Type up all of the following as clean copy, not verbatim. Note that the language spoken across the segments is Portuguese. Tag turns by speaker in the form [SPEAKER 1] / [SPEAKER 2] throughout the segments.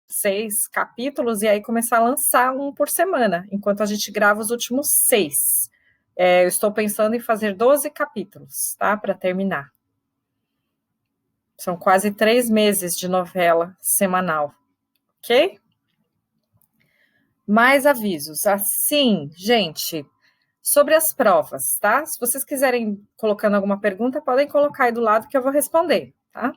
[SPEAKER 1] 6 capítulos e aí começar a lançar um por semana, enquanto a gente grava os últimos 6. Eu estou pensando em fazer 12 capítulos, tá? Para terminar. São quase 3 meses de novela semanal, ok? Mais avisos. Assim, gente, sobre as provas, tá? Se vocês quiserem colocando alguma pergunta, podem colocar aí do lado que eu vou responder, tá?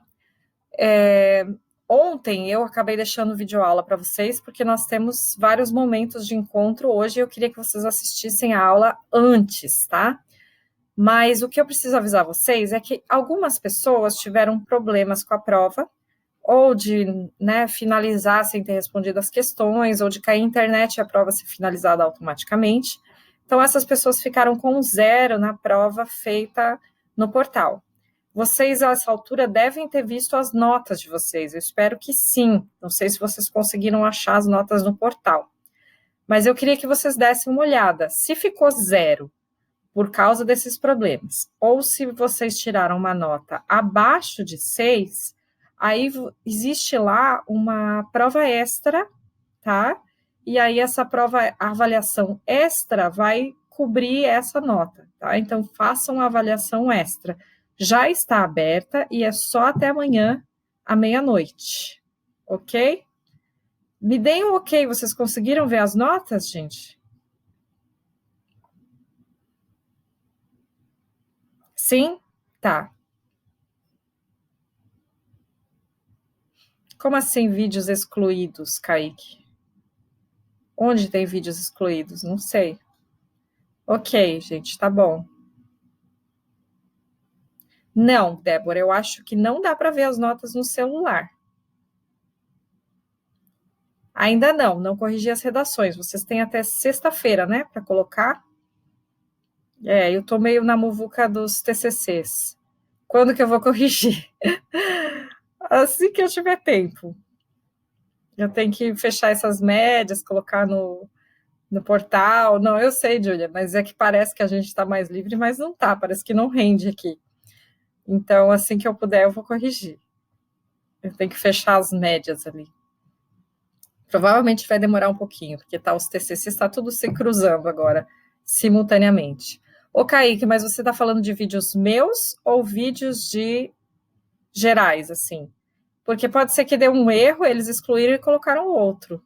[SPEAKER 1] Ontem eu acabei deixando videoaula para vocês, porque nós temos vários momentos de encontro hoje e eu queria que vocês assistissem a aula antes, tá? Mas o que eu preciso avisar vocês é que algumas pessoas tiveram problemas com a prova, ou de finalizar sem ter respondido as questões, ou de cair a internet e a prova ser finalizada automaticamente. Então, essas pessoas ficaram com 0 na prova feita no portal. Vocês, a essa altura, devem ter visto as notas de vocês. Eu espero que sim. Não sei se vocês conseguiram achar as notas no portal. Mas eu queria que vocês dessem uma olhada. Se ficou 0 por causa desses problemas, ou se vocês tiraram uma nota abaixo de 6, aí existe lá uma prova extra, tá? E aí essa prova, a avaliação extra vai cobrir essa nota, tá? Então façam a avaliação extra. Já está aberta e é só até amanhã, à meia-noite, ok? Me deem um ok, vocês conseguiram ver as notas, gente? Sim? Tá. Como assim vídeos excluídos, Kaique? Onde tem vídeos excluídos? Não sei. Ok, gente, tá bom. Não, Débora, eu acho que não dá para ver as notas no celular. Ainda não corrigi as redações. Vocês têm até sexta-feira, né, para colocar. Eu tô meio na muvuca dos TCCs. Quando que eu vou corrigir? Assim que eu tiver tempo. Eu tenho que fechar essas médias, colocar no portal. Não, eu sei, Júlia, mas é que parece que a gente está mais livre, mas não tá, parece que não rende aqui. Então, assim que eu puder, eu vou corrigir. Eu tenho que fechar as médias ali. Provavelmente vai demorar um pouquinho, porque tá, os TCCs está tudo se cruzando agora, simultaneamente. Ô, Kaique, mas você está falando de vídeos meus ou vídeos de gerais, assim? Porque pode ser que dê um erro, eles excluíram e colocaram outro.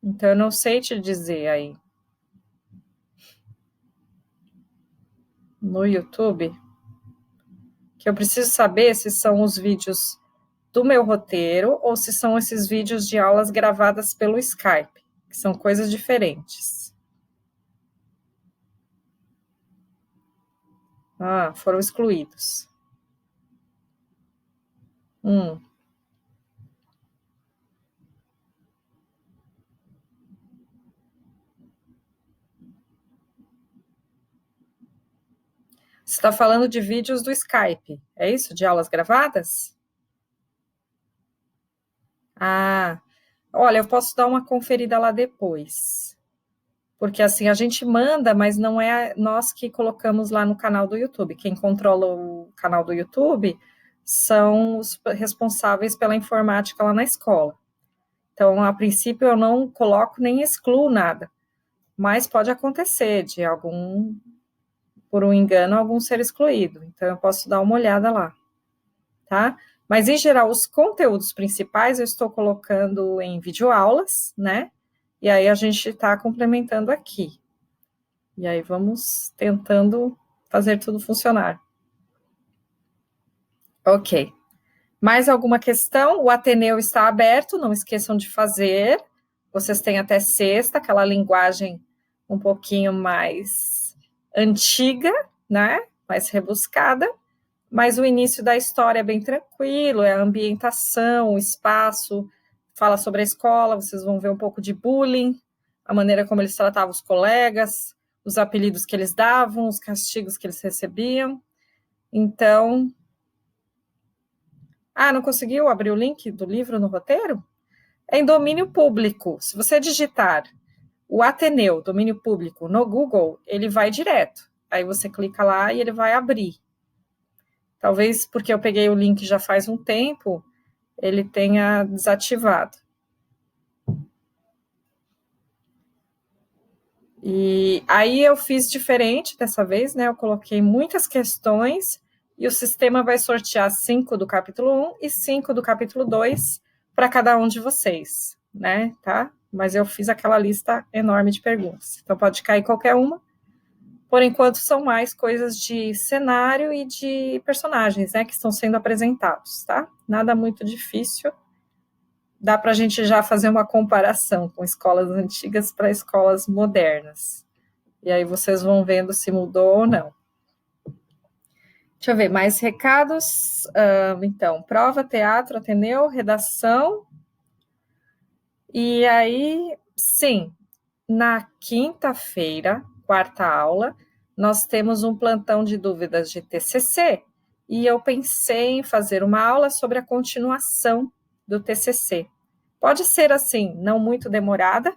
[SPEAKER 1] Então, eu não sei te dizer aí. No YouTube, que eu preciso saber se são os vídeos do meu roteiro ou se são esses vídeos de aulas gravadas pelo Skype, que são coisas diferentes. Ah, foram excluídos. Você está falando de vídeos do Skype, é isso? De aulas gravadas? Ah, olha, eu posso dar uma conferida lá depois. Porque assim, a gente manda, mas não é nós que colocamos lá no canal do YouTube. Quem controla o canal do YouTube são os responsáveis pela informática lá na escola. Então, a princípio, eu não coloco nem excluo nada. Mas pode acontecer de algum, por um engano, algum ser excluído. Então, eu posso dar uma olhada lá, tá? Mas, em geral, os conteúdos principais eu estou colocando em videoaulas, né? E aí a gente está complementando aqui. E aí vamos tentando fazer tudo funcionar. Ok. Mais alguma questão? O Ateneu está aberto, não esqueçam de fazer. Vocês têm até sexta, aquela linguagem um pouquinho mais antiga, né? Mais rebuscada. Mas o início da história é bem tranquilo, é a ambientação, o espaço, fala sobre a escola, vocês vão ver um pouco de bullying, a maneira como eles tratavam os colegas, os apelidos que eles davam, os castigos que eles recebiam. Então... Ah, não conseguiu abrir o link do livro no roteiro? É em domínio público. Se você digitar o Ateneu, domínio público, no Google, ele vai direto. Aí você clica lá e ele vai abrir. Talvez porque eu peguei o link já faz um tempo, ele tenha desativado. E aí eu fiz diferente dessa vez, né? Eu coloquei muitas questões e o sistema vai sortear 5 do capítulo 1 e 5 do capítulo 2 para cada um de vocês, né? Tá? Mas eu fiz aquela lista enorme de perguntas. Então pode cair qualquer uma. Por enquanto são mais coisas de cenário e de personagens, né? Que estão sendo apresentados, tá? Nada muito difícil. Dá para a gente já fazer uma comparação com escolas antigas para escolas modernas. E aí vocês vão vendo se mudou ou não. Deixa eu ver, mais recados. Então, prova, teatro, Ateneu, redação. E aí, sim, na quinta-feira, quarta aula, nós temos um plantão de dúvidas de TCC. E eu pensei em fazer uma aula sobre a continuação do TCC. Pode ser assim, não muito demorada.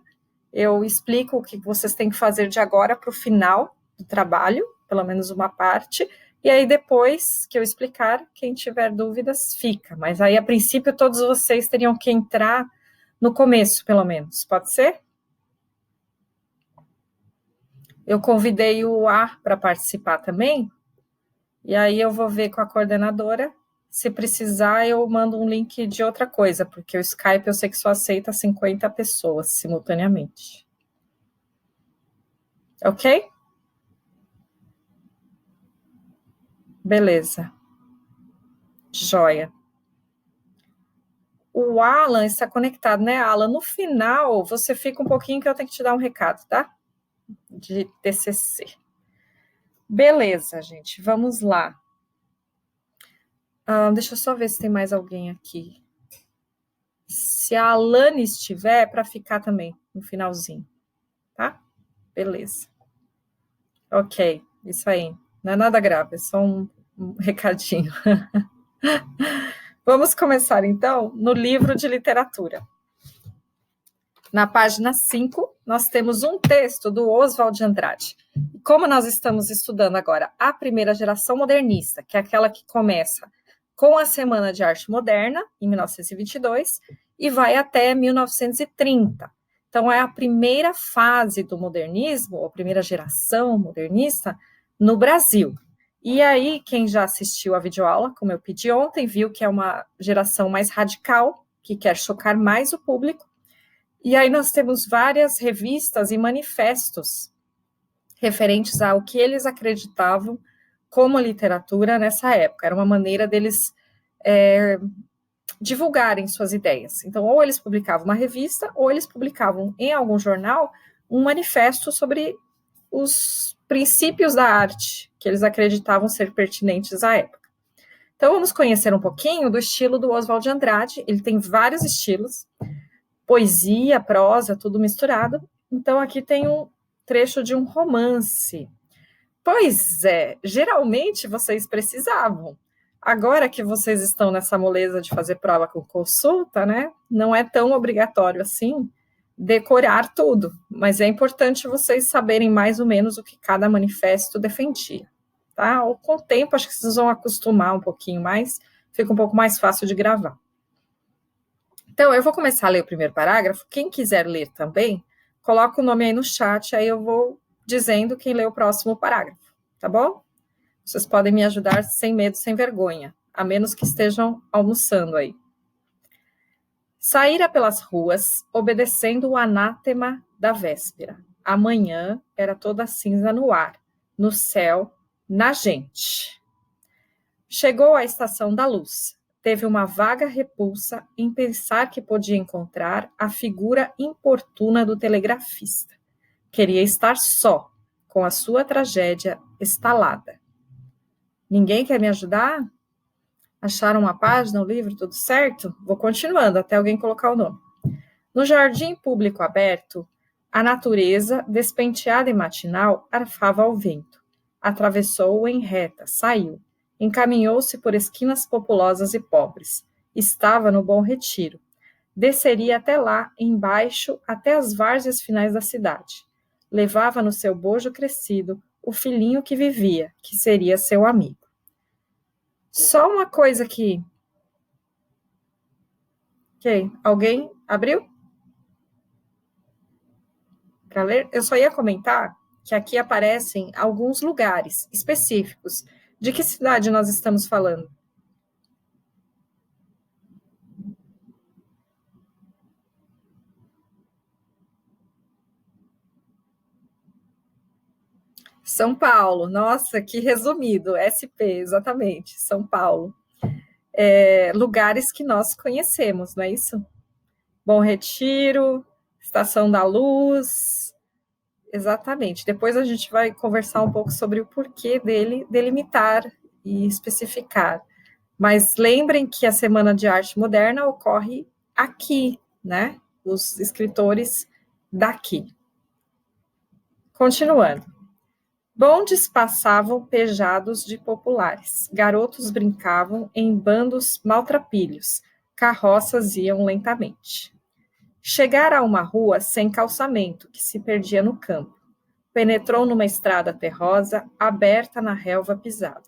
[SPEAKER 1] Eu explico o que vocês têm que fazer de agora para o final do trabalho, pelo menos uma parte, e aí depois que eu explicar, quem tiver dúvidas fica. Mas aí, a princípio, todos vocês teriam que entrar no começo, pelo menos. Pode ser? Eu convidei o A para participar também, e aí eu vou ver com a coordenadora. Se precisar, eu mando um link de outra coisa, porque o Skype eu sei que só aceita 50 pessoas simultaneamente. Ok? Beleza. Joia. O Alan está conectado, né, Alan? No final, você fica um pouquinho que eu tenho que te dar um recado, tá? De TCC. Beleza, gente, vamos lá. Deixa eu só ver se tem mais alguém aqui. Se a Alane estiver, para ficar também no finalzinho, tá? Beleza. Ok, isso aí. Não é nada grave, é só um recadinho. Vamos começar, então, no livro de literatura. Na página 5, nós temos um texto do Oswald de Andrade. Como nós estamos estudando agora a primeira geração modernista, que é aquela que começa com a Semana de Arte Moderna, em 1922, e vai até 1930. Então, é a primeira fase do modernismo, a primeira geração modernista, no Brasil. E aí, quem já assistiu a videoaula, como eu pedi ontem, viu que é uma geração mais radical, que quer chocar mais o público. E aí nós temos várias revistas e manifestos referentes ao que eles acreditavam como literatura nessa época. Era uma maneira deles divulgarem suas ideias. Então, ou eles publicavam uma revista, ou eles publicavam em algum jornal um manifesto sobre os princípios da arte que eles acreditavam ser pertinentes à época. Então, vamos conhecer um pouquinho do estilo do Oswald de Andrade. Ele tem vários estilos, poesia, prosa, tudo misturado. Então, aqui tem um trecho de um romance. Pois é, geralmente vocês precisavam. Agora que vocês estão nessa moleza de fazer prova com consulta, né? Não é tão obrigatório assim decorar tudo, mas é importante vocês saberem mais ou menos o que cada manifesto defendia, tá? Ou com o tempo, acho que vocês vão acostumar um pouquinho mais, fica um pouco mais fácil de gravar. Então, eu vou começar a ler o primeiro parágrafo. Quem quiser ler também, coloca o nome aí no chat, aí eu vou dizendo quem lê o próximo parágrafo, tá bom? Vocês podem me ajudar sem medo, sem vergonha, a menos que estejam almoçando aí. Saíra pelas ruas, obedecendo o anátema da véspera. A manhã era toda cinza no ar, no céu, na gente. Chegou à estação da luz. Teve uma vaga repulsa em pensar que podia encontrar a figura importuna do telegrafista. Queria estar só, com a sua tragédia estalada. Ninguém quer me ajudar? Acharam uma página, o livro, tudo certo? Vou continuando até alguém colocar o nome. No jardim público aberto, a natureza, despenteada e matinal, arfava ao vento. Atravessou-o em reta, saiu. Encaminhou-se por esquinas populosas e pobres. Estava no Bom Retiro. Desceria até lá, embaixo, até as várzeas finais da cidade. Levava no seu bojo crescido o filhinho que vivia, que seria seu amigo. Só uma coisa aqui. Ok, alguém abriu? Para ler? Eu só ia comentar que aqui aparecem alguns lugares específicos. De que cidade nós estamos falando? São Paulo. Nossa, que resumido. SP, exatamente. São Paulo. Lugares que nós conhecemos, não é isso? Bom Retiro, Estação da Luz. Exatamente. Depois a gente vai conversar um pouco sobre o porquê dele delimitar e especificar. Mas lembrem que a Semana de Arte Moderna ocorre aqui, né? Os escritores daqui. Continuando. Bondes passavam pejados de populares, garotos brincavam em bandos maltrapilhos, carroças iam lentamente. Chegara a uma rua sem calçamento, que se perdia no campo. Penetrou numa estrada terrosa, aberta na relva pisada.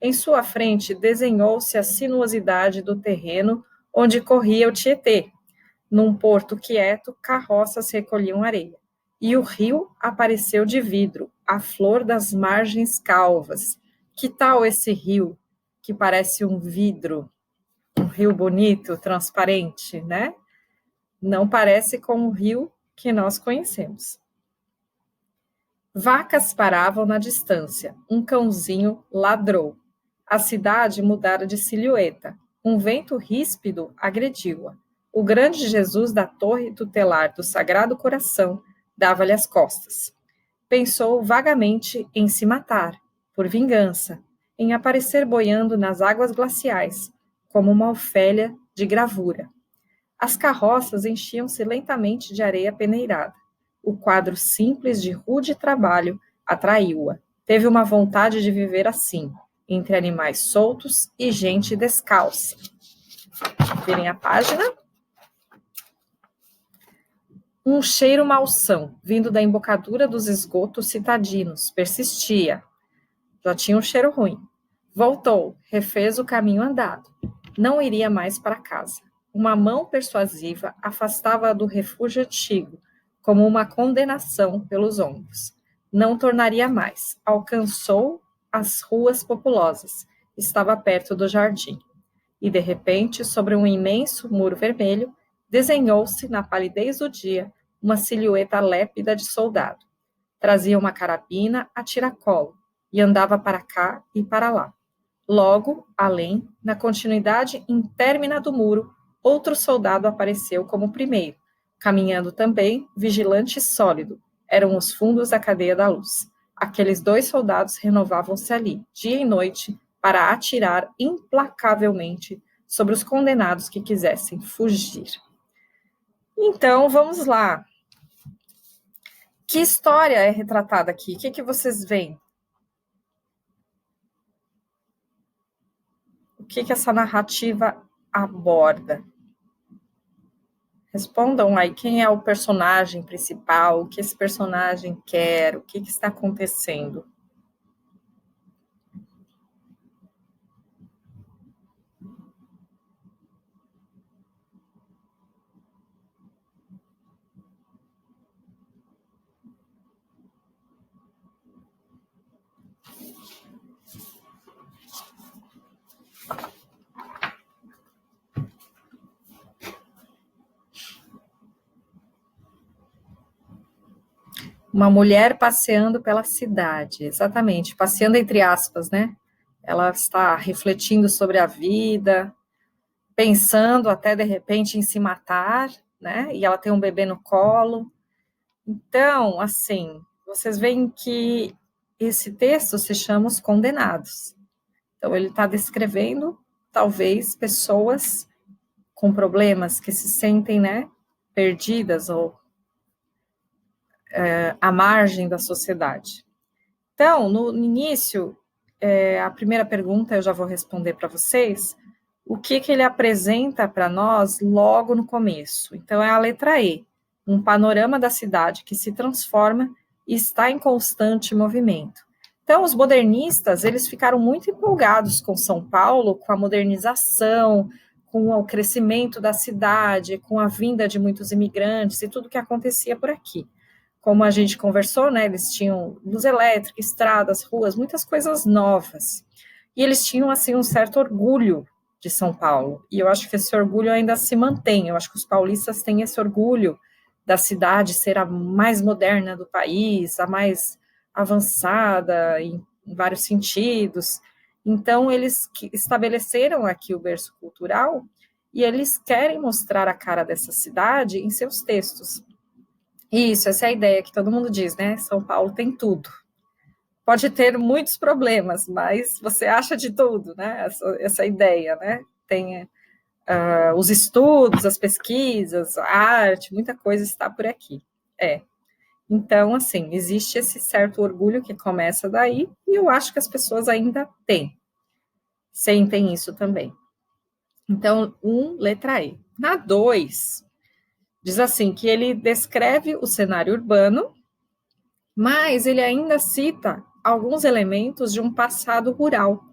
[SPEAKER 1] Em sua frente desenhou-se a sinuosidade do terreno onde corria o Tietê. Num porto quieto, carroças recolhiam areia. E o rio apareceu de vidro, a flor das margens calvas. Que tal esse rio, que parece um vidro? Um rio bonito, transparente, né? Não parece com o rio que nós conhecemos. Vacas paravam na distância. Um cãozinho ladrou. A cidade mudara de silhueta. Um vento ríspido agrediu-a. O grande Jesus da torre tutelar do Sagrado Coração dava-lhe as costas. Pensou vagamente em se matar, por vingança, em aparecer boiando nas águas glaciais, como uma Ofélia de gravura. As carroças enchiam-se lentamente de areia peneirada. O quadro simples de rude trabalho atraiu-a. Teve uma vontade de viver assim, entre animais soltos e gente descalça. Virem a página. Um cheiro malsão, vindo da embocadura dos esgotos citadinos, persistia. Já tinha um cheiro ruim. Voltou, refez o caminho andado. Não iria mais para casa. Uma mão persuasiva afastava-a do refúgio antigo, como uma condenação pelos ombros. Não tornaria mais. Alcançou as ruas populosas. Estava perto do jardim. E, de repente, sobre um imenso muro vermelho, desenhou-se, na palidez do dia, uma silhueta lépida de soldado. Trazia uma carabina a tiracolo e andava para cá e para lá. Logo, além, na continuidade intermina do muro, outro soldado apareceu como o primeiro, caminhando também, vigilante e sólido. Eram os fundos da cadeia da luz. Aqueles dois soldados renovavam-se ali, dia e noite, para atirar implacavelmente sobre os condenados que quisessem fugir. Então, vamos lá. Que história é retratada aqui? O que vocês veem? O que essa narrativa aborda? Respondam aí, quem é o personagem principal, o que esse personagem quer, o que está acontecendo? Uma mulher passeando pela cidade, exatamente, passeando entre aspas, né? Ela está refletindo sobre a vida, pensando até de repente em se matar, né? E ela tem um bebê no colo. Então, assim, vocês veem que esse texto se chama Os Condenados. Então, ele está descrevendo, talvez, pessoas com problemas que se sentem, né, perdidas ou à margem da sociedade. Então, no início, a primeira pergunta eu já vou responder para vocês, o que ele apresenta para nós logo no começo. Então, é a letra E, um panorama da cidade que se transforma e está em constante movimento. Então, os modernistas, eles ficaram muito empolgados com São Paulo, com a modernização, com o crescimento da cidade, com a vinda de muitos imigrantes e tudo que acontecia por aqui. Como a gente conversou, né, eles tinham luz elétrica, estradas, ruas, muitas coisas novas. E eles tinham, assim, um certo orgulho de São Paulo. E eu acho que esse orgulho ainda se mantém. Eu acho que os paulistas têm esse orgulho da cidade ser a mais moderna do país, a mais avançada em vários sentidos. Então, eles estabeleceram aqui o berço cultural e eles querem mostrar a cara dessa cidade em seus textos. Isso, essa é a ideia que todo mundo diz, né? São Paulo tem tudo. Pode ter muitos problemas, mas você acha de tudo, né? Essa ideia, né? Tem os estudos, as pesquisas, a arte, muita coisa está por aqui. Então, assim, existe esse certo orgulho que começa daí, e eu acho que as pessoas ainda sentem isso também. Então, letra E. Na 2, diz assim, que ele descreve o cenário urbano, mas ele ainda cita alguns elementos de um passado rural,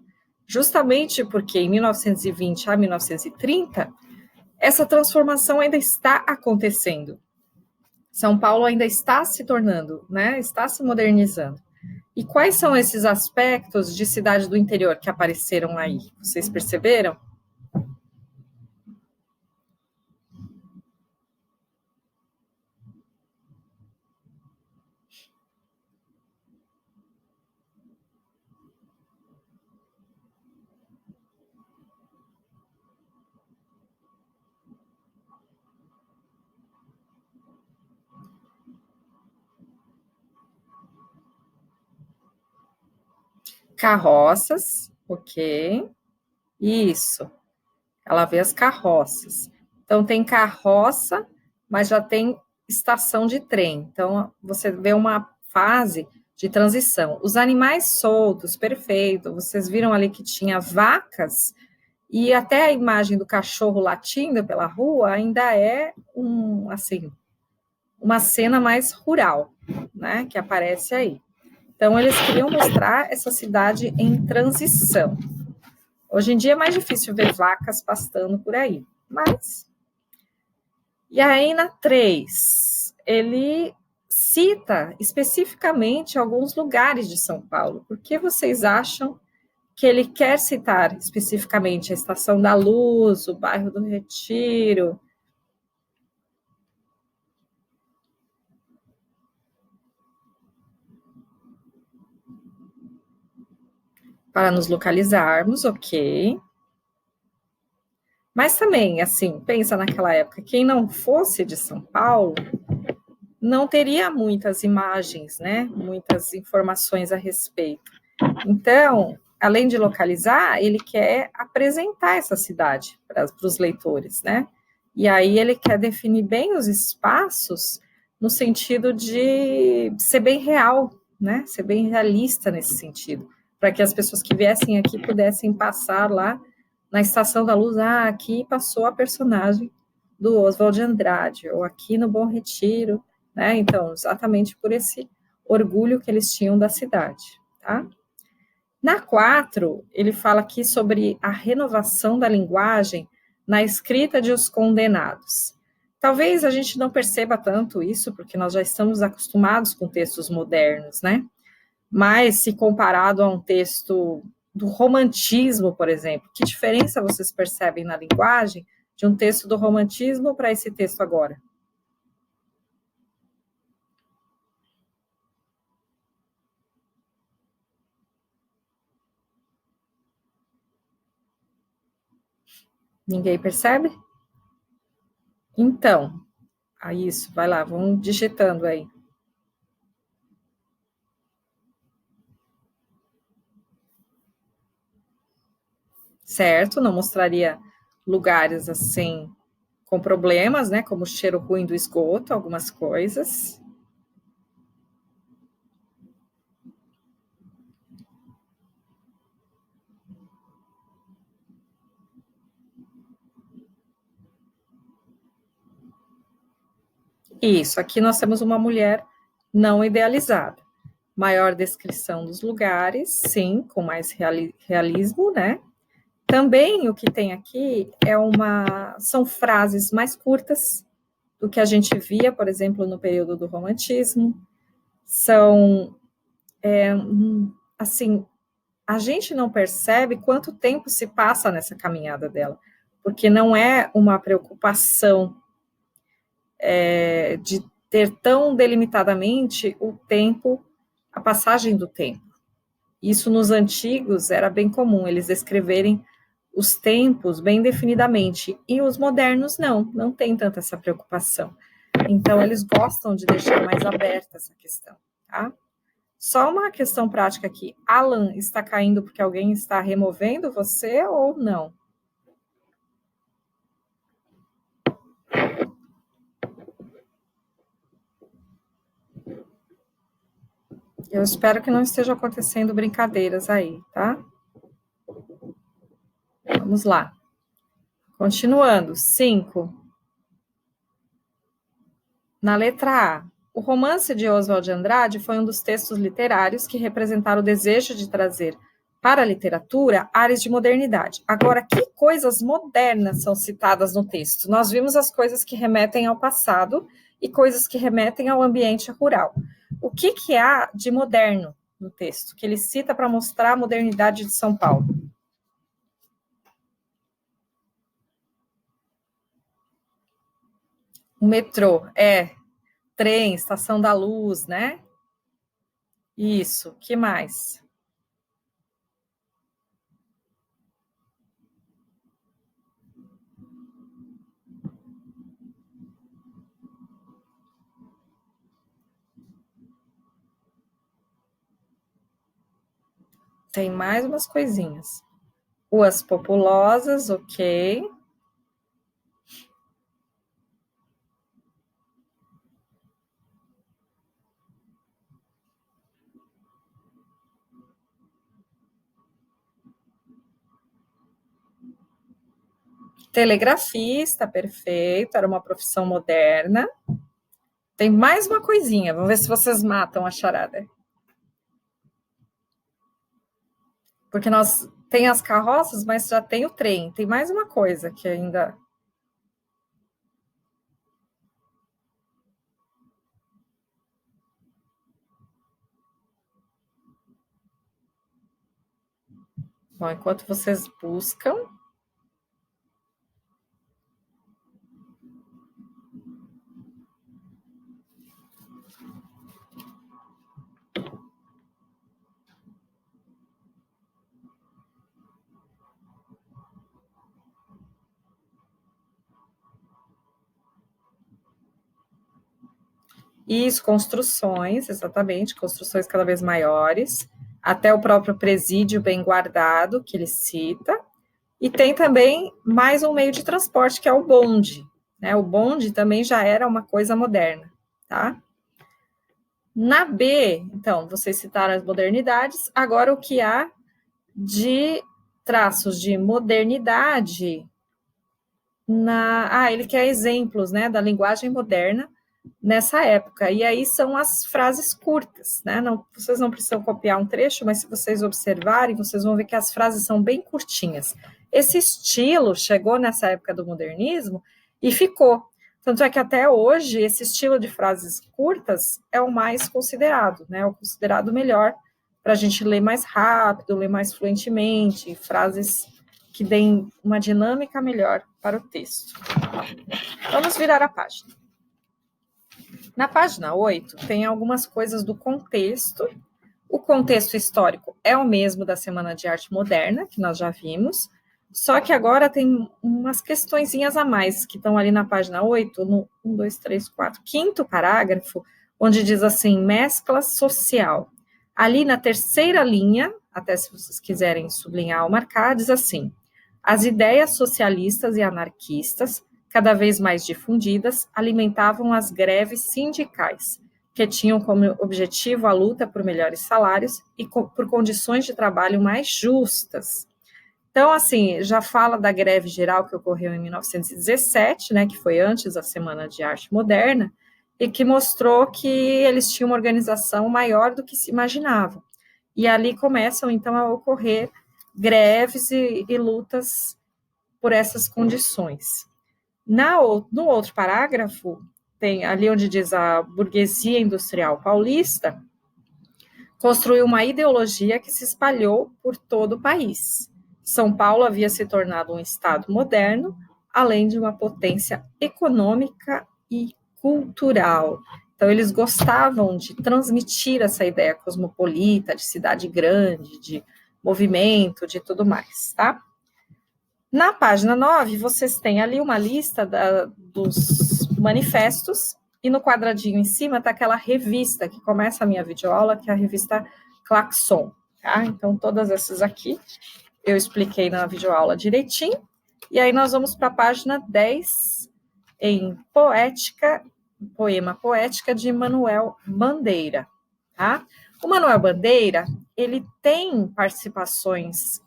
[SPEAKER 1] justamente porque em 1920 a 1930, essa transformação ainda está acontecendo. São Paulo ainda está se tornando, né, está se modernizando. E quais são esses aspectos de cidade do interior que apareceram aí? Vocês perceberam? Carroças, ok. Isso, ela vê as carroças. Então, tem carroça, mas já tem estação de trem. Então, você vê uma fase de transição. Os animais soltos, perfeito. Vocês viram ali que tinha vacas, e até a imagem do cachorro latindo pela rua ainda é assim, uma cena mais rural, né, que aparece aí. Então, eles queriam mostrar essa cidade em transição. Hoje em dia é mais difícil ver vacas pastando por aí, mas... E aí, na 3, ele cita especificamente alguns lugares de São Paulo. Por que vocês acham que ele quer citar especificamente a Estação da Luz, o bairro do Retiro? Para nos localizarmos, ok. Mas também, assim, pensa naquela época, quem não fosse de São Paulo não teria muitas imagens, né? Muitas informações a respeito. Então, além de localizar, ele quer apresentar essa cidade para os leitores, né? E aí ele quer definir bem os espaços no sentido de ser bem real, né? Ser bem realista nesse sentido, para que as pessoas que viessem aqui pudessem passar lá na Estação da Luz, aqui passou a personagem do Oswald de Andrade, ou aqui no Bom Retiro, né? Então, exatamente por esse orgulho que eles tinham da cidade, tá? Na 4, ele fala aqui sobre a renovação da linguagem na escrita de Os Condenados. Talvez a gente não perceba tanto isso, porque nós já estamos acostumados com textos modernos, né? Mas, se comparado a um texto do romantismo, por exemplo, que diferença vocês percebem na linguagem de um texto do romantismo para esse texto agora? Ninguém percebe? Então, isso, vai lá, vamos digitando aí. Certo? Não mostraria lugares assim com problemas, né? Como o cheiro ruim do esgoto, algumas coisas. Isso, aqui nós temos uma mulher não idealizada. Maior descrição dos lugares, sim, com mais realismo, né? Também o que tem aqui são frases mais curtas do que a gente via, por exemplo, no período do romantismo. São, assim, a gente não percebe quanto tempo se passa nessa caminhada dela, porque não é uma preocupação de ter tão delimitadamente o tempo, a passagem do tempo. Isso nos antigos era bem comum, eles descreverem os tempos bem definidamente, e os modernos não tem tanta essa preocupação. Então, eles gostam de deixar mais aberta essa questão, tá? Só uma questão prática aqui. Alan está caindo porque alguém está removendo você ou não? Eu espero que não esteja acontecendo brincadeiras aí, tá? Vamos lá. Continuando. 5. Na letra A. O romance de Oswald de Andrade foi um dos textos literários que representaram o desejo de trazer para a literatura áreas de modernidade. Agora, que coisas modernas são citadas no texto? Nós vimos as coisas que remetem ao passado e coisas que remetem ao ambiente rural. O que há de moderno no texto, que ele cita para mostrar a modernidade de São Paulo? O metrô, trem, Estação da Luz, né? Isso, que mais? Tem mais umas coisinhas. Ruas populosas, ok. Telegrafista, perfeito, era uma profissão moderna. Tem mais uma coisinha, vamos ver se vocês matam a charada. Porque nós tem as carroças, mas já tem o trem. Tem mais uma coisa que ainda... Bom, enquanto vocês buscam... Isso, construções, exatamente, construções cada vez maiores, até o próprio presídio bem guardado, que ele cita, e tem também mais um meio de transporte, que é o bonde, né? O bonde também já era uma coisa moderna, tá? Na B, então, vocês citaram as modernidades, agora o que há de traços de modernidade ele quer exemplos, né, da linguagem moderna nessa época, e aí são as frases curtas, né, vocês não precisam copiar um trecho, mas se vocês observarem, vocês vão ver que as frases são bem curtinhas. Esse estilo chegou nessa época do modernismo e ficou, tanto é que até hoje esse estilo de frases curtas é o mais considerado, né, o considerado melhor para a gente ler mais rápido, ler mais fluentemente, frases que deem uma dinâmica melhor para o texto. Vamos virar a página. Na página 8, tem algumas coisas do contexto. O contexto histórico é o mesmo da Semana de Arte Moderna, que nós já vimos, só que agora tem umas questõezinhas a mais, que estão ali na página 8, no 1, 2, 3, 4, quinto parágrafo, onde diz assim, mescla social. Ali na terceira linha, até se vocês quiserem sublinhar ou marcar, diz assim, as ideias socialistas e anarquistas, cada vez mais difundidas, alimentavam as greves sindicais, que tinham como objetivo a luta por melhores salários e por condições de trabalho mais justas. Então, assim, já fala da greve geral que ocorreu em 1917, né, que foi antes da Semana de Arte Moderna, e que mostrou que eles tinham uma organização maior do que se imaginava. E ali começam, então, a ocorrer greves e lutas por essas condições. No outro parágrafo, tem ali onde diz a burguesia industrial paulista, construiu uma ideologia que se espalhou por todo o país. São Paulo havia se tornado um estado moderno, além de uma potência econômica e cultural. Então, eles gostavam de transmitir essa ideia cosmopolita, de cidade grande, de movimento, de tudo mais, tá? Na página 9, vocês têm ali uma lista dos manifestos, e no quadradinho em cima está aquela revista que começa a minha videoaula, que é a revista Claxon, tá? Então, todas essas aqui eu expliquei na videoaula direitinho. E aí nós vamos para a página 10, em Poema Poética de Manuel Bandeira, tá? O Manuel Bandeira, ele tem participações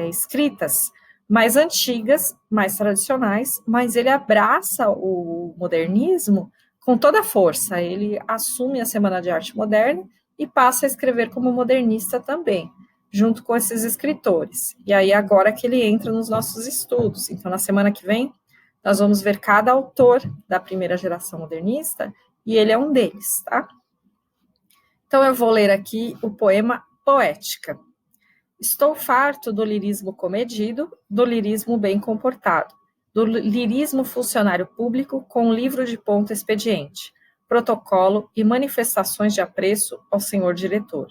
[SPEAKER 1] escritas mais antigas, mais tradicionais, mas ele abraça o modernismo com toda a força. Ele assume a Semana de Arte Moderna e passa a escrever como modernista também, junto com esses escritores. E aí agora que ele entra nos nossos estudos. Então, na semana que vem, nós vamos ver cada autor da primeira geração modernista, e ele é um deles, tá? Então, eu vou ler aqui o poema Poética. Estou farto do lirismo comedido, do lirismo bem comportado, do lirismo funcionário público com livro de ponta expediente, protocolo e manifestações de apreço ao senhor diretor.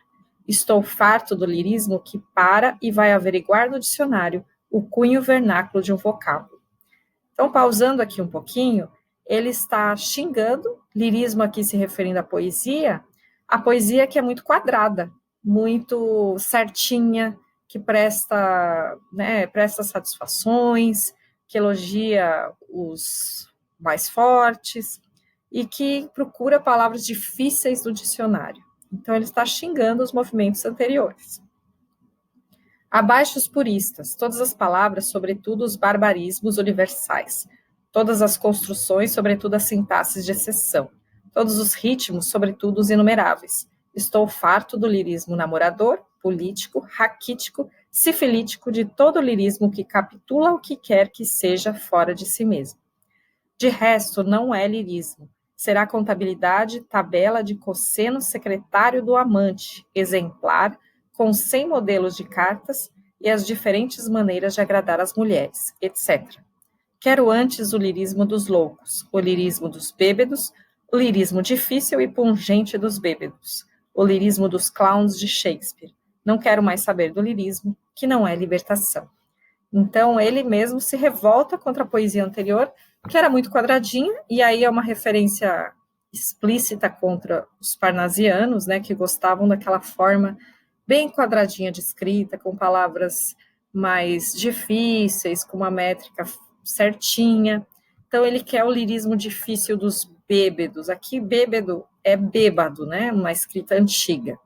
[SPEAKER 1] Estou farto do lirismo que para e vai averiguar no dicionário o cunho vernáculo de um vocábulo. Então, pausando aqui um pouquinho, ele está xingando, lirismo aqui se referindo à poesia, a poesia que é muito quadrada, muito certinha, que presta satisfações, que elogia os mais fortes e que procura palavras difíceis do dicionário. Então, ele está xingando os movimentos anteriores. Abaixo os puristas, todas as palavras, sobretudo os barbarismos universais, todas as construções, sobretudo as sintaxes de exceção, todos os ritmos, sobretudo os inumeráveis. Estou farto do lirismo namorador, político, raquítico, sifilítico, de todo lirismo que capitula o que quer que seja fora de si mesmo. De resto, não é lirismo. Será contabilidade, tabela de cosseno secretário do amante, exemplar, com 100 modelos de cartas e as diferentes maneiras de agradar as mulheres, etc. Quero antes o lirismo dos loucos, o lirismo dos bêbados, o lirismo difícil e pungente dos bêbados, o lirismo dos clowns de Shakespeare. Não quero mais saber do lirismo, que não é libertação. Então, ele mesmo se revolta contra a poesia anterior, que era muito quadradinha, e aí é uma referência explícita contra os parnasianos, né, que gostavam daquela forma bem quadradinha de escrita, com palavras mais difíceis, com uma métrica certinha. Então, ele quer o lirismo difícil dos bêbados. Aqui, bêbado é bêbado, né? Uma escrita antiga.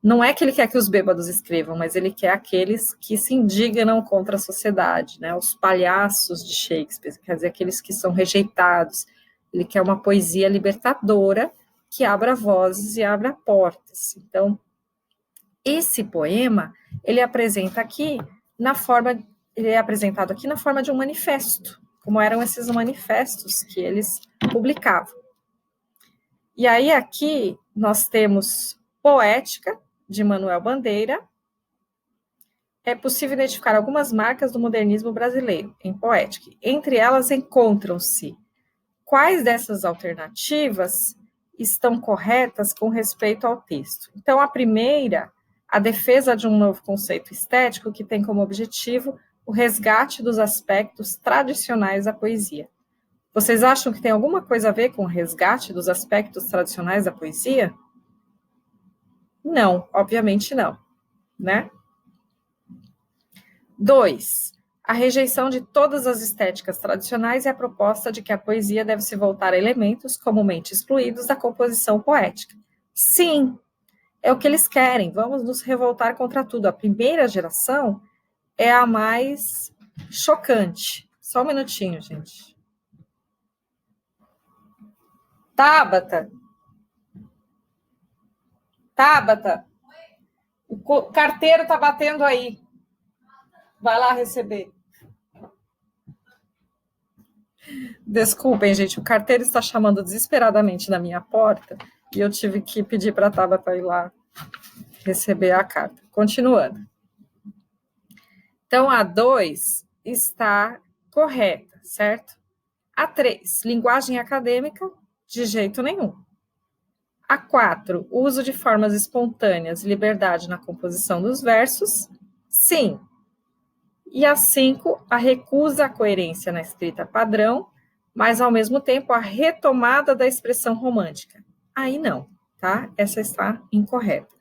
[SPEAKER 1] Não é que ele quer que os bêbados escrevam, mas ele quer aqueles que se indignam contra a sociedade, né? Os palhaços de Shakespeare, quer dizer, aqueles que são rejeitados. Ele quer uma poesia libertadora que abra vozes e abra portas. Então, esse poema, ele é apresentado aqui na forma de um manifesto, como eram esses manifestos que eles publicavam. E aí aqui nós temos Poética, de Manuel Bandeira. É possível identificar algumas marcas do modernismo brasileiro em Poética. Entre elas encontram-se quais dessas alternativas estão corretas com respeito ao texto. Então, a primeira, a defesa de um novo conceito estético que tem como objetivo o resgate dos aspectos tradicionais da poesia. Vocês acham que tem alguma coisa a ver com o resgate dos aspectos tradicionais da poesia? Não, obviamente não, né? 2. A rejeição de todas as estéticas tradicionais e a proposta de que a poesia deve se voltar a elementos comumente excluídos da composição poética. Sim, é o que eles querem, vamos nos revoltar contra tudo. A primeira geração é a mais chocante. Só um minutinho, gente. Tabata, o carteiro tá batendo aí. Vai lá receber. Desculpem, gente, o carteiro está chamando desesperadamente na minha porta e eu tive que pedir para a Tabata ir lá receber a carta. Continuando. Então, a 2 está correta, certo? A 3, linguagem acadêmica, de jeito nenhum. A 4, uso de formas espontâneas e liberdade na composição dos versos, sim. E a 5, a recusa à coerência na escrita padrão, mas, ao mesmo tempo, a retomada da expressão romântica. Aí não, tá? Essa está incorreta.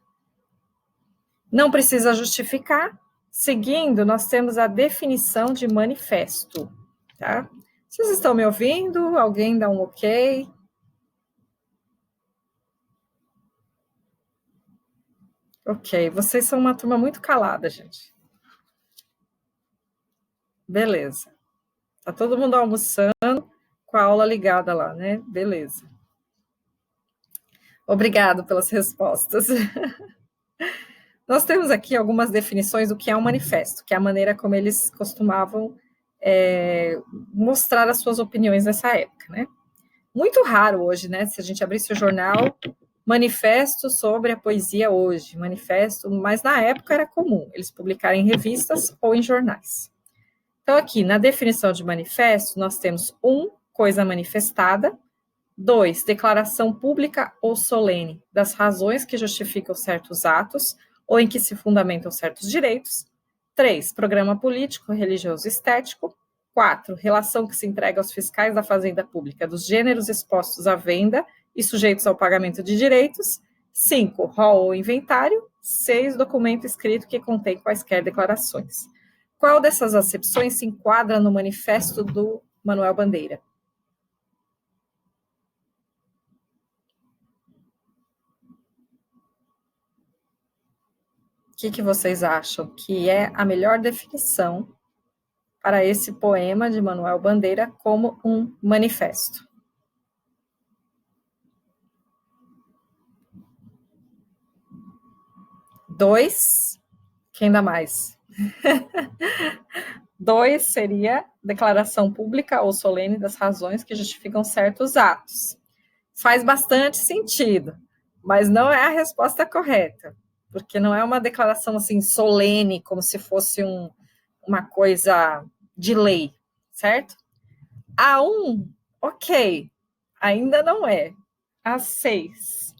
[SPEAKER 1] Não precisa justificar. Seguindo, nós temos a definição de manifesto, tá? Vocês estão me ouvindo? Alguém dá um ok? Ok, vocês são uma turma muito calada, gente. Beleza. Tá todo mundo almoçando com a aula ligada lá, né? Beleza. Obrigado pelas respostas. Nós temos aqui algumas definições do que é um manifesto, que é a maneira como eles costumavam mostrar as suas opiniões nessa época, né? Muito raro hoje, né? Se a gente abrisse o jornal, manifesto sobre a poesia hoje, manifesto, mas na época era comum eles publicarem em revistas ou em jornais. Então, aqui, na definição de manifesto, nós temos 1, coisa manifestada, 2, declaração pública ou solene das razões que justificam certos atos ou em que se fundamentam certos direitos, 3, programa político, religioso e estético, 4, relação que se entrega aos fiscais da Fazenda Pública dos gêneros expostos à venda e sujeitos ao pagamento de direitos, 5, rol ou inventário, 6, documento escrito que contém quaisquer declarações. Qual dessas acepções se enquadra no manifesto do Manuel Bandeira? O que vocês acham que é a melhor definição para esse poema de Manuel Bandeira como um manifesto? 2, quem dá mais? 2 seria declaração pública ou solene das razões que justificam certos atos. Faz bastante sentido, mas não é a resposta correta, porque não é uma declaração assim solene, como se fosse uma coisa de lei, certo? A 1, ok, ainda não é. A 6,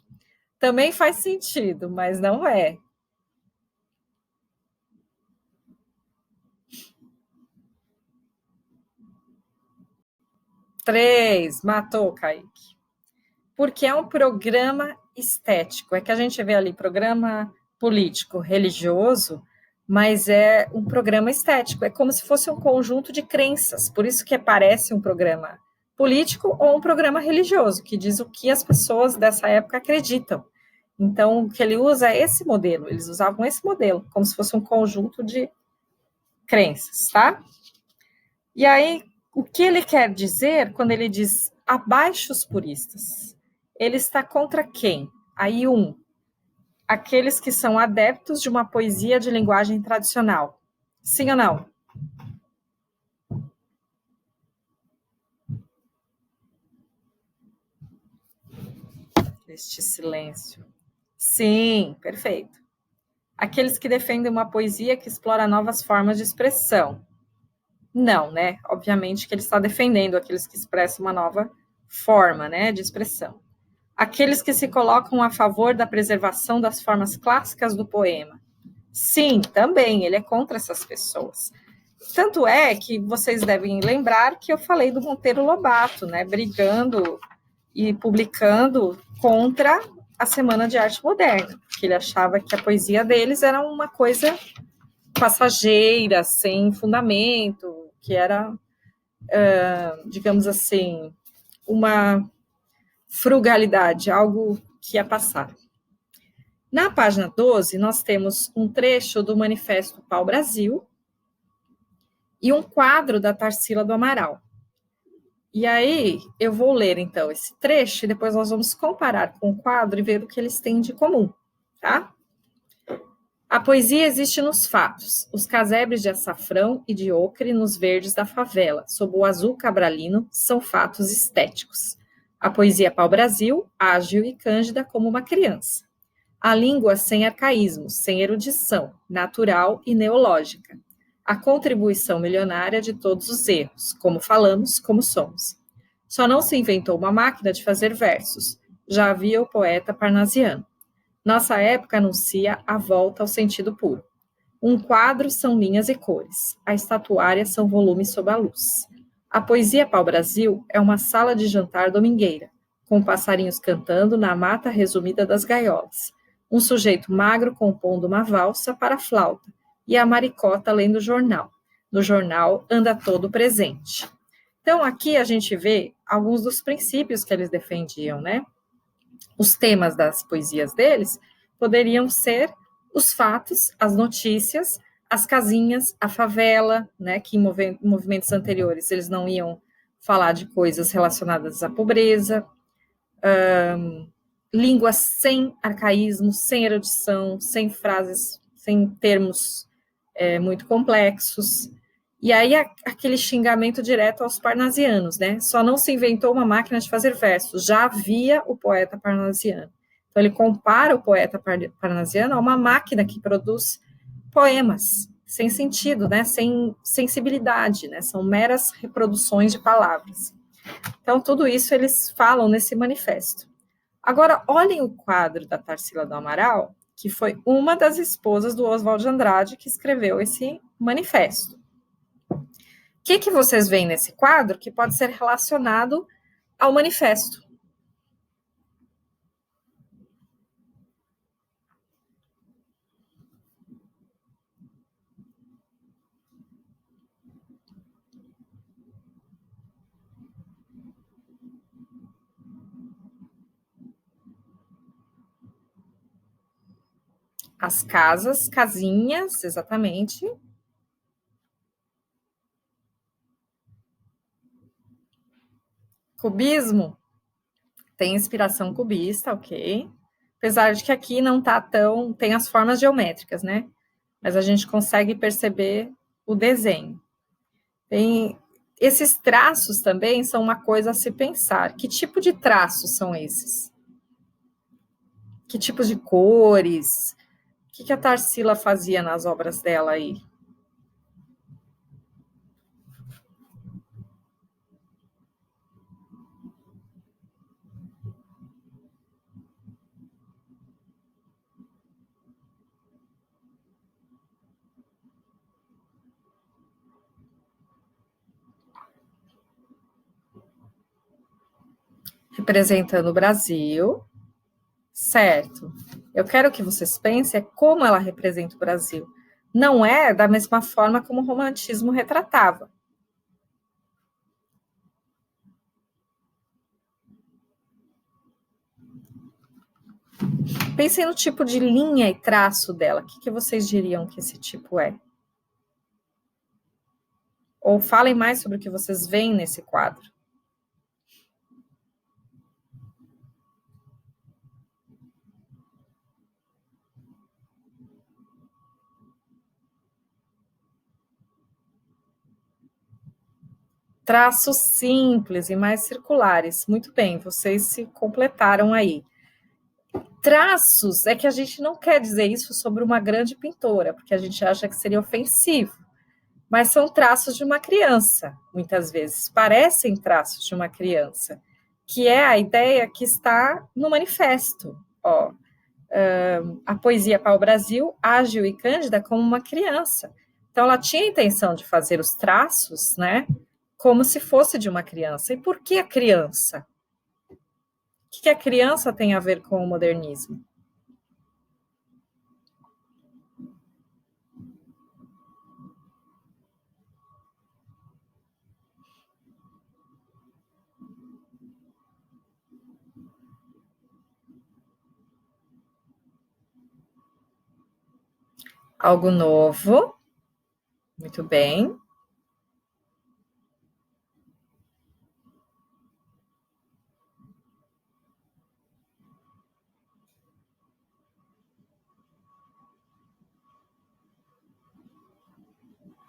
[SPEAKER 1] também faz sentido, mas não é. 3, matou, Kaique. Porque é um programa estético. É que a gente vê ali programa político, religioso, mas é um programa estético. É como se fosse um conjunto de crenças. Por isso que parece um programa político ou um programa religioso, que diz o que as pessoas dessa época acreditam. Então, o que ele usa é esse modelo. Eles usavam esse modelo, como se fosse um conjunto de crenças, tá? E aí, o que ele quer dizer quando ele diz abaixo os puristas? Ele está contra quem? Aí, aqueles que são adeptos de uma poesia de linguagem tradicional. Sim ou não? Este silêncio. Sim, perfeito. Aqueles que defendem uma poesia que explora novas formas de expressão. Não, né? Obviamente que ele está defendendo aqueles que expressam uma nova forma, né, de expressão. Aqueles que se colocam a favor da preservação das formas clássicas do poema. Sim, também, ele é contra essas pessoas. Tanto é que vocês devem lembrar que eu falei do Monteiro Lobato, né, brigando e publicando contra a Semana de Arte Moderna, que ele achava que a poesia deles era uma coisa passageira, sem fundamento, que era, digamos assim, uma frugalidade, algo que ia passar. Na página 12, nós temos um trecho do Manifesto Pau-Brasil e um quadro da Tarsila do Amaral. E aí, eu vou ler, então, esse trecho e depois nós vamos comparar com o quadro e ver o que eles têm de comum, tá? A poesia existe nos fatos, os casebres de açafrão e de ocre nos verdes da favela, sob o azul cabralino, são fatos estéticos. A poesia pau-brasil, ágil e cândida como uma criança. A língua sem arcaísmos, sem erudição, natural e neológica. A contribuição milionária de todos os erros, como falamos, como somos. Só não se inventou uma máquina de fazer versos, já havia o poeta parnasiano. Nossa época anuncia a volta ao sentido puro. Um quadro são linhas e cores, a estatuária são volumes sob a luz. A poesia pau-brasil é uma sala de jantar domingueira, com passarinhos cantando na mata resumida das gaiolas, um sujeito magro compondo uma valsa para a flauta, e a maricota lendo jornal. No jornal anda todo presente. Então, aqui a gente vê alguns dos princípios que eles defendiam, né? Os temas das poesias deles poderiam ser os fatos, as notícias, as casinhas, a favela, né, que em movimentos anteriores eles não iam falar de coisas relacionadas à pobreza, línguas sem arcaísmo, sem erudição, sem frases, sem termos muito complexos. E aí aquele xingamento direto aos parnasianos, né? Só não se inventou uma máquina de fazer versos, já havia o poeta parnasiano. Então ele compara o poeta parnasiano a uma máquina que produz poemas sem sentido, né? Sem sensibilidade, né? São meras reproduções de palavras. Então tudo isso eles falam nesse manifesto. Agora olhem o quadro da Tarsila do Amaral, que foi uma das esposas do Oswald de Andrade que escreveu esse manifesto. O que vocês veem nesse quadro que pode ser relacionado ao manifesto? As casas, casinhas, exatamente. Cubismo tem inspiração cubista, ok. Apesar de que aqui não tá tão. Tem as formas geométricas, né? Mas a gente consegue perceber o desenho. Tem. Esses traços também são uma coisa a se pensar. Que tipo de traços são esses? Que tipos de cores? O que a Tarsila fazia nas obras dela aí? Representando o Brasil, certo? Eu quero que vocês pensem como ela representa o Brasil. Não é da mesma forma como o romantismo retratava. Pensem no tipo de linha e traço dela. O que vocês diriam que esse tipo é? Ou falem mais sobre o que vocês veem nesse quadro. Traços simples e mais circulares. Muito bem, vocês se completaram aí. Traços é que a gente não quer dizer isso sobre uma grande pintora, porque a gente acha que seria ofensivo. Mas são traços de uma criança, muitas vezes. Parecem traços de uma criança, que é a ideia que está no manifesto. Ó, a poesia pau-brasil, ágil e cândida como uma criança. Então, ela tinha a intenção de fazer os traços, né, como se fosse de uma criança. E por que a criança? O que a criança tem a ver com o modernismo? Algo novo, muito bem.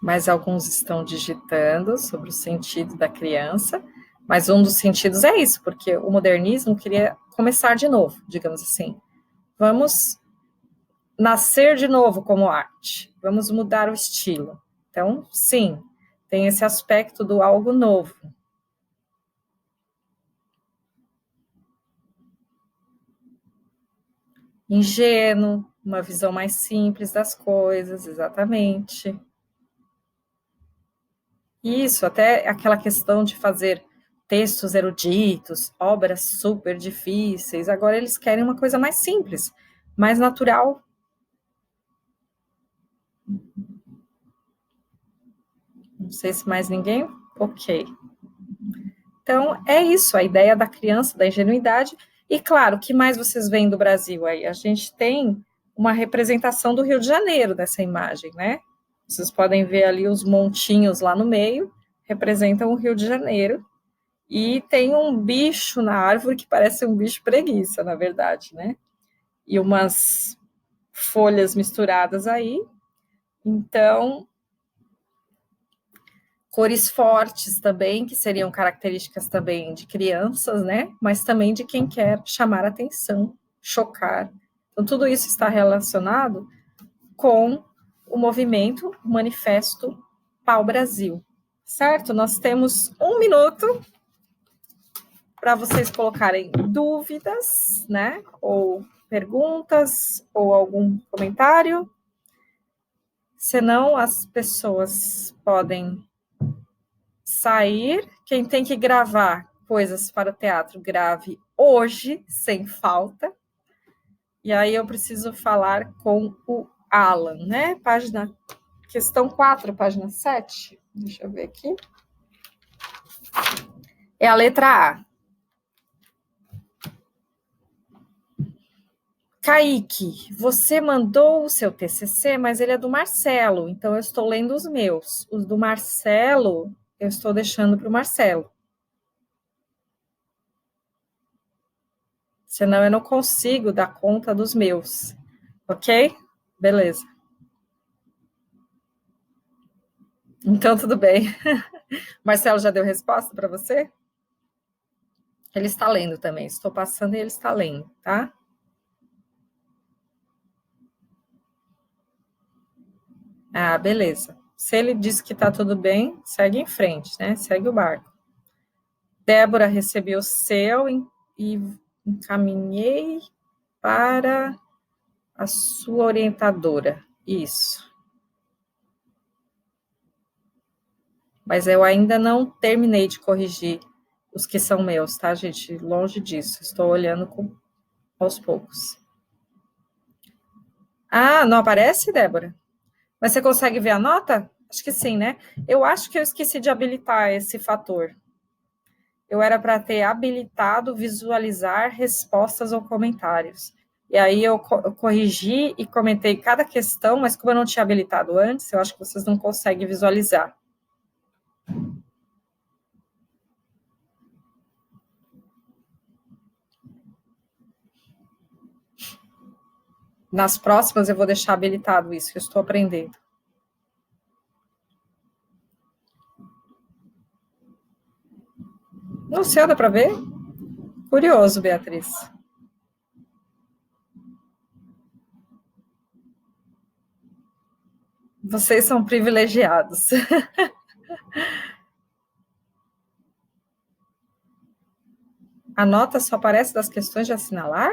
[SPEAKER 1] mas alguns estão digitando sobre o sentido da criança, mas um dos sentidos é isso, porque o modernismo queria começar de novo, digamos assim. Vamos nascer de novo como arte, vamos mudar o estilo. Então, sim, tem esse aspecto do algo novo. Ingênuo, uma visão mais simples das coisas, exatamente. Isso, até aquela questão de fazer textos eruditos, obras super difíceis, agora eles querem uma coisa mais simples, mais natural. Não sei se mais ninguém. Ok. Então, é isso, a ideia da criança, da ingenuidade. E, claro, o que mais vocês veem do Brasil aí? A gente tem uma representação do Rio de Janeiro nessa imagem, né? Vocês podem ver ali os montinhos lá no meio, representam o Rio de Janeiro. E tem um bicho na árvore que parece um bicho preguiça, na verdade, né? E umas folhas misturadas aí. Então, cores fortes também, que seriam características também de crianças, né? Mas também de quem quer chamar atenção, chocar. Então, tudo isso está relacionado com o movimento o Manifesto Pau Brasil, certo? Nós temos 1 minuto para vocês colocarem dúvidas, né? Ou perguntas, ou algum comentário. Senão, as pessoas podem sair. Quem tem que gravar coisas para o teatro, grave hoje, sem falta. E aí eu preciso falar com o Alan, né? Questão 4, página 7. Deixa eu ver aqui. É a letra A. Kaique, você mandou o seu TCC, mas ele é do Marcelo, então eu estou lendo os meus. Os do Marcelo, eu estou deixando para o Marcelo. Senão eu não consigo dar conta dos meus. Ok? Beleza. Então, tudo bem. Marcelo já deu resposta para você? Ele está lendo também. Estou passando e ele está lendo, tá? Ah, beleza. Se ele disse que está tudo bem, segue em frente, né? Segue o barco. Débora, recebi o seu e encaminhei para a sua orientadora. Isso. Mas eu ainda não terminei de corrigir os que são meus, tá, gente? Longe disso. Estou olhando aos poucos. Ah, não aparece, Débora? Mas você consegue ver a nota? Acho que sim, né? Eu acho que eu esqueci de habilitar esse fator. Eu era para ter habilitado visualizar respostas ou comentários. E aí eu corrigi e comentei cada questão, mas como eu não tinha habilitado antes, eu acho que vocês não conseguem visualizar. Nas próximas eu vou deixar habilitado isso, que eu estou aprendendo. No céu, dá para ver? Curioso, Beatriz. Vocês são privilegiados. A nota só aparece das questões de assinalar?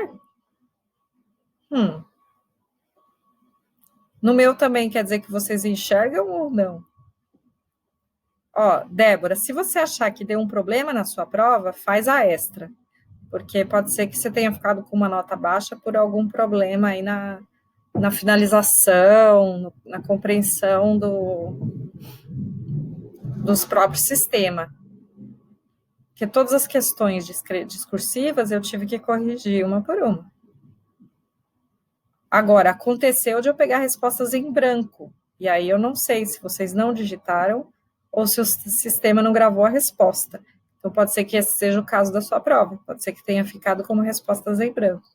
[SPEAKER 1] No meu também quer dizer que vocês enxergam ou não? Ó, Débora, se você achar que deu um problema na sua prova, faz a extra. Porque pode ser que você tenha ficado com uma nota baixa por algum problema aí na finalização, na compreensão dos próprios sistemas. Porque todas as questões discursivas eu tive que corrigir uma por uma. Agora, aconteceu de eu pegar respostas em branco. E aí eu não sei se vocês não digitaram ou se o sistema não gravou a resposta. Então, pode ser que esse seja o caso da sua prova. Pode ser que tenha ficado como respostas em branco.